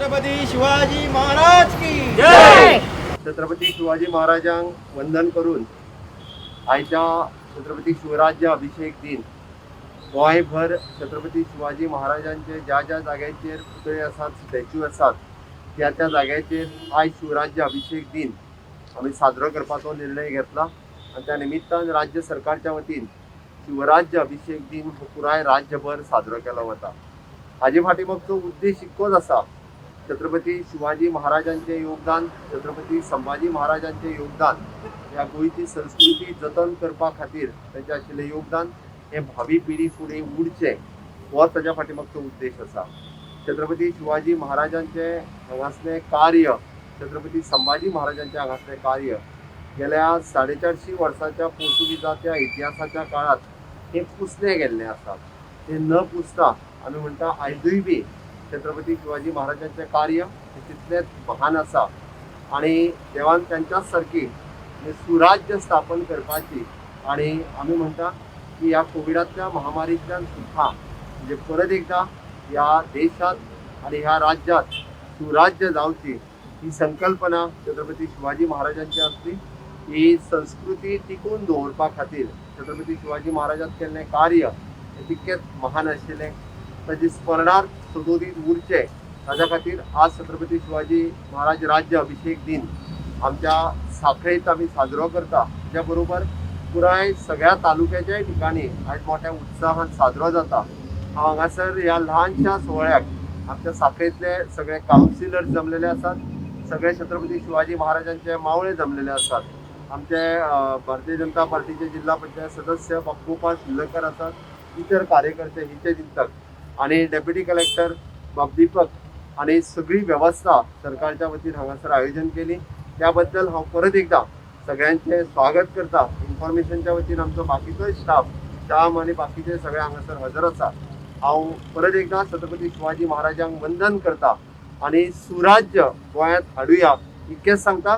छत्रपती शिवाजी महाराज की जय. छत्रपती शिवाजी महाराजांक वंदन करून आयच्या छत्रपती शिवराज्य अभिषेक दिन गोंयभर छत्रपती शिवाजी महाराजांचे ज्या ज्या जाग्याचेर पुतळे आसात, स्टॅच्यू आसात, त्या त्या जाग्याचेर आयज शिवराज्य अभिषेक दिन आमी साजरो करपाचो निर्णय घेतला आणि त्या निमित्तान राज्य सरकारच्या वतीन शिवराज्य अभिषेक दिन हो पुराय राज्यभर साजरो केलो वता. हाजे फाटीमागचो उद्देश इतकोच आसा, छत्रपती शिवाजी महाराजांचे योगदान, छत्रपती संभाजी महाराजांचे योगदान, या गोंयची संस्कृती जतन करपा खातीर तांचें आशिल्लें योगदान हे भावी पिढी फुडें उरचें हो ताच्या फाटीमागचो उद्देश आसा. छत्रपती शिवाजी महाराजांचे हांगासलें कार्य, छत्रपती संभाजी महाराजांचे हांगासलें कार्य गेल्या 450 वर्सांच्या पोर्तुगीजाच्या इतिहासाच्या काळात हे पुसले गेल्ले आसा. ते न पुसता आमी म्हणटा आयजूय बी छत्रपती शिवाजी महाराजांचे कार्य हे तितलेंच महान आसा आणि देवान त्यांच्याच सारकी सुराज्य स्थापन करपाची आणि आमी म्हणटा की ह्या कोविडांतल्या महामारींतल्यान सुद्धा म्हणजे परत एकदा ह्या देशात आणि ह्या राज्यात सुराज्य जावची ही संकल्पना छत्रपती शिवाजी महाराजांची आसली. ही संस्कृती टिकून दवरपा खातीर छत्रपती शिवाजी महाराजांत केल्लें कार्य हे तितकेंच महान आशिल्लें. ताची स्मरणार्थ सदोदीत उरचे ताच्या खातीर आज छत्रपती शिवाजी महाराज राज्य अभिषेक दिन आमच्या साखळेंत आमी साजरो करता. त्या बरोबर पुराय सगळ्या तालुक्याच्या ठिकाणी आयज मोठ्या उत्साहान साजरो जाता. हांव हांगासर ह्या ल्हानशा सोहळ्याक आमच्या साखळेंतले सगळे कावन्सिलर जमलेले आसात, सगळे छत्रपती शिवाजी महाराजांचे मावळे जमलेले आसात, आमचे भारतीय जनता पार्टीचे जिल्हा पंचायत सदस्य बाप्पूपाल शिल्लकर आसात, इतर कार्यकर्ते हिचे चिंतक आणि डेप्युटी कलेक्टर बाब दीपक आणि सगळी व्यवस्था सरकारच्या वतीन हांगासर आयोजन केली. त्याबद्दल हांव परत एकदा सगळ्यांचे स्वागत करता. इन्फॉर्मेशनच्या वतीन आमचो बाकीचोय स्टाफ, श्याम आणि बाकीचे सगळे हांगासर हजर आसा. हांव परत एकदा छत्रपती शिवाजी महाराजांक वंदन करता आणि सुराज्य गोंयांत हाडुया इतकेंच सांगता.